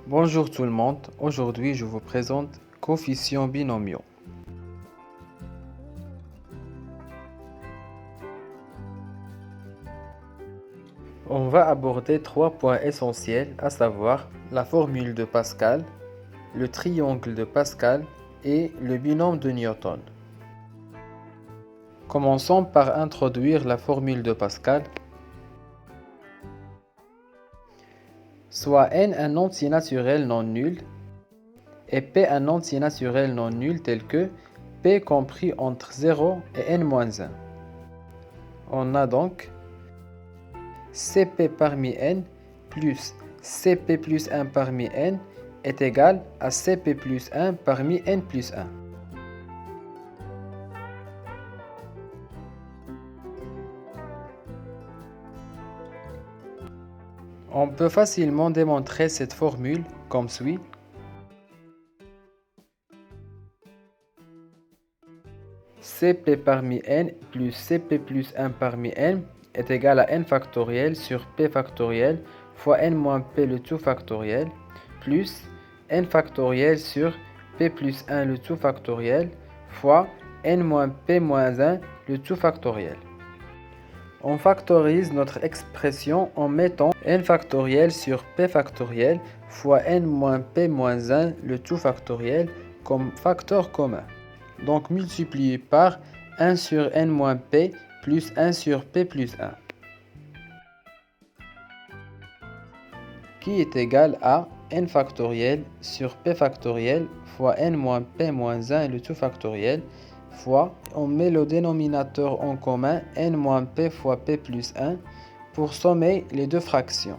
Bonjour tout le monde, aujourd'hui je vous présente coefficients binomiaux. On va aborder trois points essentiels, à savoir la formule de Pascal, le triangle de Pascal et le binôme de Newton. Commençons par introduire la formule de Pascal. Soit n un entier naturel non nul et p un entier naturel non nul tel que p compris entre 0 et n-1. On a donc Cp parmi n plus Cp plus 1 parmi n est égal à Cp plus 1 parmi n plus 1. On peut facilement démontrer cette formule comme suit. Cp parmi n plus Cp plus 1 parmi n est égal à n factoriel sur p factoriel fois n moins p le tout factoriel plus n factoriel sur p plus 1 le tout factoriel fois n moins p moins 1 le tout factoriel. On factorise notre expression en mettant n factoriel sur p factoriel fois n moins p moins 1 le tout factoriel comme facteur commun. Donc multiplié par 1 sur n moins p plus 1 sur p plus 1, qui est égal à n factoriel sur p factoriel fois n moins p moins 1 le tout factoriel fois, on met le dénominateur en commun n moins p fois p plus 1 pour sommer les deux fractions.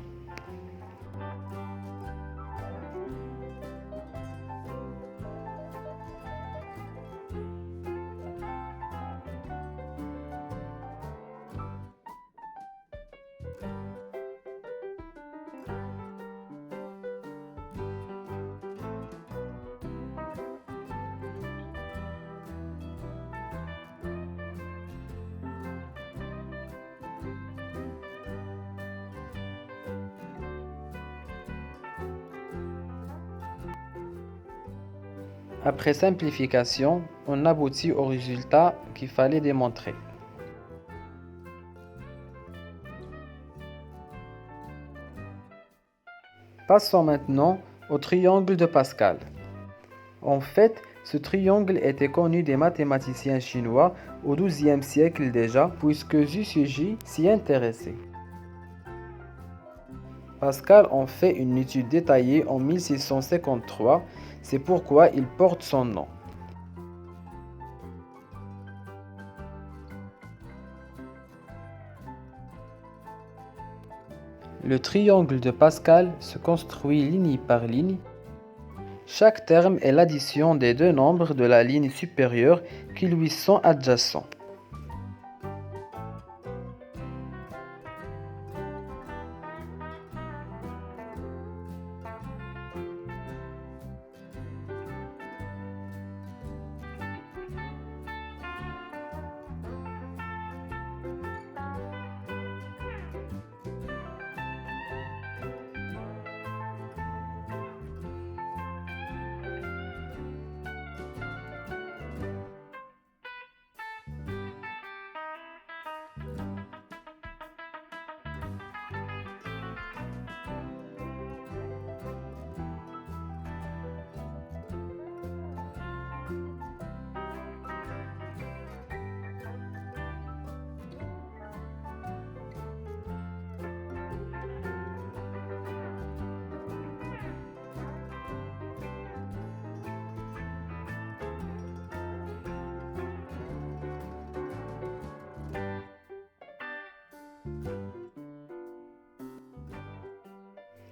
Après simplification, on aboutit au résultat qu'il fallait démontrer. Passons maintenant au triangle de Pascal. En fait, ce triangle était connu des mathématiciens chinois au XIIe siècle déjà, puisque Zhu Xiji s'y intéressait. Pascal en fait une étude détaillée en 1653, c'est pourquoi il porte son nom. Le triangle de Pascal se construit ligne par ligne. Chaque terme est l'addition des deux nombres de la ligne supérieure qui lui sont adjacents.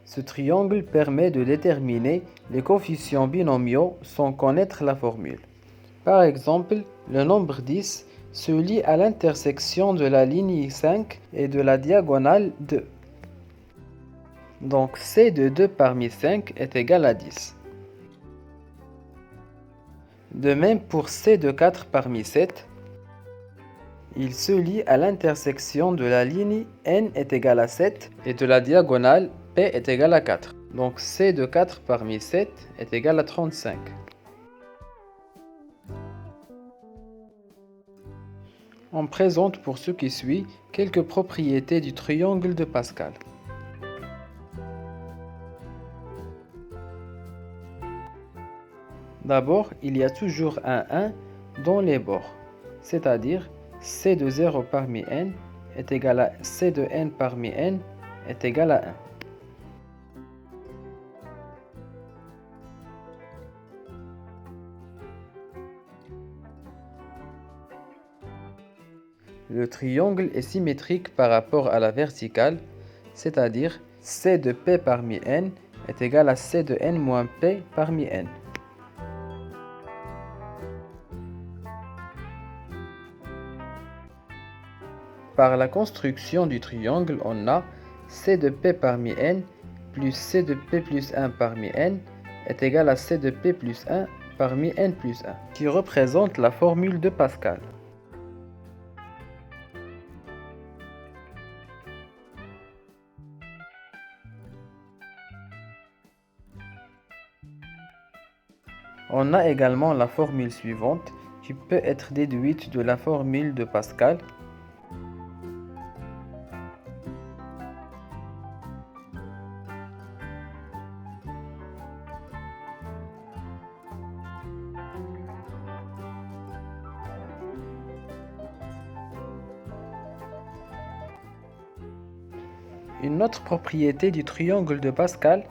Ce triangle permet de déterminer les coefficients binomiaux sans connaître la formule. Par exemple, le nombre 10 se lie à l'intersection de la ligne 5 et de la diagonale 2. Donc C de 2 parmi 5 est égal à 10. De même pour C de 4 parmi 7, il se lie à l'intersection de la ligne n est égal à 7 et de la diagonale p est égal à 4. Donc C de 4 parmi 7 est égal à 35. On présente pour ce qui suit quelques propriétés du triangle de Pascal. D'abord, il y a toujours un 1 dans les bords, c'est-à-dire C de 0 parmi n est égal à C de n parmi n est égal à 1. Le triangle est symétrique par rapport à la verticale, c'est-à-dire C de P parmi n est égal à C de n moins P parmi n. Par la construction du triangle, on a C de P parmi n plus C de P plus 1 parmi n est égal à C de P plus 1 parmi n plus 1, qui représente la formule de Pascal. On a également la formule suivante qui peut être déduite de la formule de Pascal. Une autre propriété du triangle de Pascal,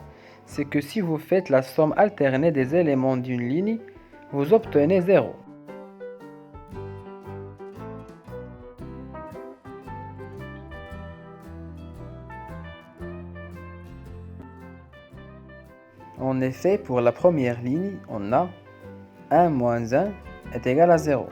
c'est que si vous faites la somme alternée des éléments d'une ligne, vous obtenez 0. En effet, pour la première ligne, on a 1 moins 1 est égal à 0.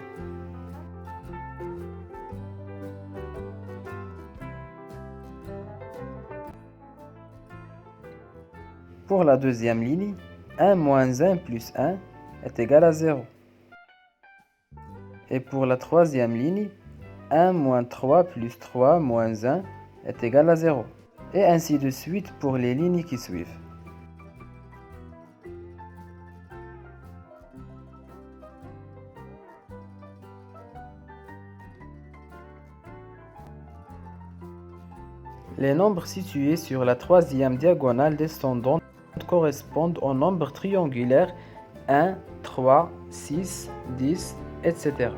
Pour la deuxième ligne, 1 moins 1 plus 1 est égal à 0. Et pour la troisième ligne, 1 moins 3 plus 3 moins 1 est égal à 0. Et ainsi de suite pour les lignes qui suivent. Les nombres situés sur la troisième diagonale descendante correspondent aux nombres triangulaires 1, 3, 6, 10, etc.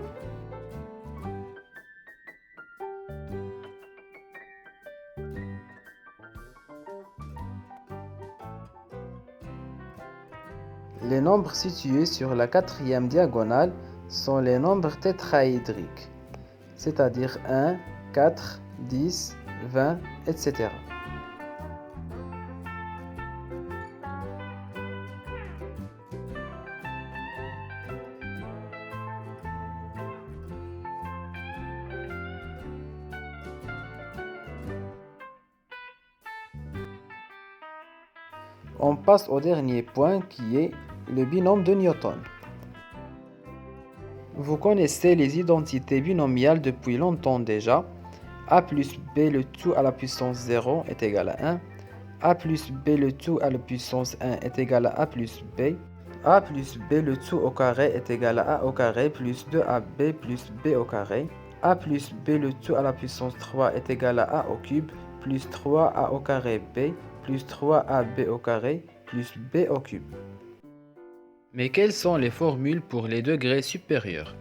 Les nombres situés sur la quatrième diagonale sont les nombres tétraédriques, c'est-à-dire 1, 4, 10, 20, etc. On passe au dernier point qui est le binôme de Newton. Vous connaissez les identités binomiales depuis longtemps déjà. A plus B le tout à la puissance 0 est égal à 1. A plus B le tout à la puissance 1 est égal à A plus B. A plus B le tout au carré est égal à A au carré plus 2AB plus B au carré. A plus B le tout à la puissance 3 est égal à A au cube plus 3A au carré B plus 3AB au carré plus B au cube. Mais quelles sont les formules pour les degrés supérieurs?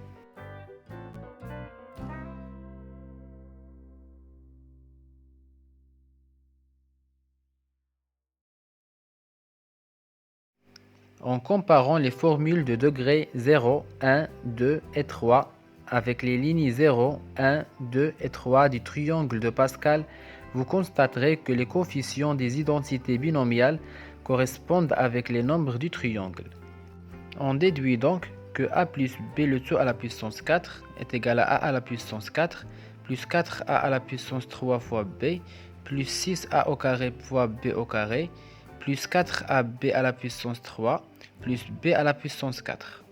En comparant les formules de degrés 0, 1, 2 et 3 avec les lignes 0, 1, 2 et 3 du triangle de Pascal, vous constaterez que les coefficients des identités binomiales correspondent avec les nombres du triangle. On déduit donc que a plus b le tout à la puissance 4 est égal à a à la puissance 4 plus 4a à la puissance 3 fois b plus 6a au carré fois b au carré plus 4ab à la puissance 3 plus b à la puissance 4.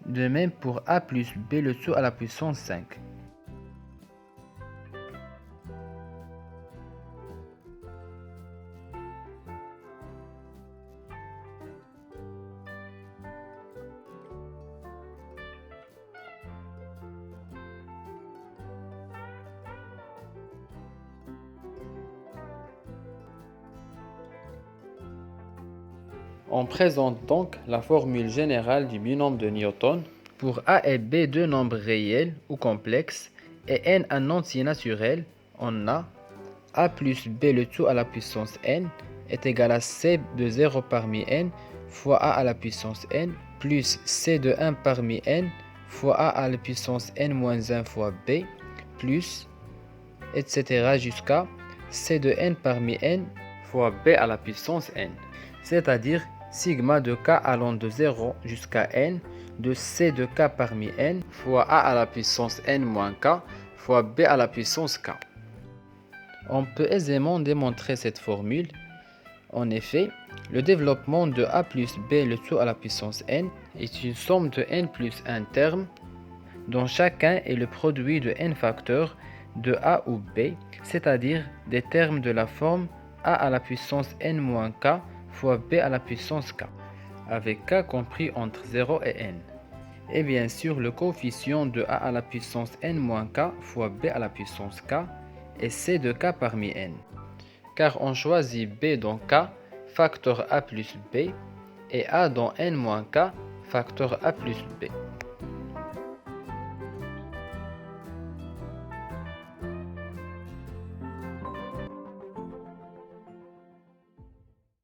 De même pour a plus b le tout à la puissance 5. On présente donc la formule générale du binôme de Newton. Pour A et B deux nombres réels ou complexes et n un entier naturel, on a A plus B le tout à la puissance n est égal à C de 0 parmi n fois A à la puissance n plus C de 1 parmi n fois A à la puissance n moins 1 fois B plus etc. jusqu'à C de n parmi n fois B à la puissance n, c'est-à-dire sigma de k allant de 0 jusqu'à n de C de k parmi n fois A à la puissance n moins k fois B à la puissance k. On peut aisément démontrer cette formule. En effet, le développement de A plus B le tout à la puissance n est une somme de n plus un terme dont chacun est le produit de n facteurs de A ou B, c'est-à-dire des termes de la forme A à la puissance n moins k fois B à la puissance k, avec k compris entre 0 et n. Et bien sûr, le coefficient de A à la puissance n moins k fois B à la puissance k est C de k parmi n, car on choisit B dans k, facteur A plus B, et A dans n moins k, facteur A plus B.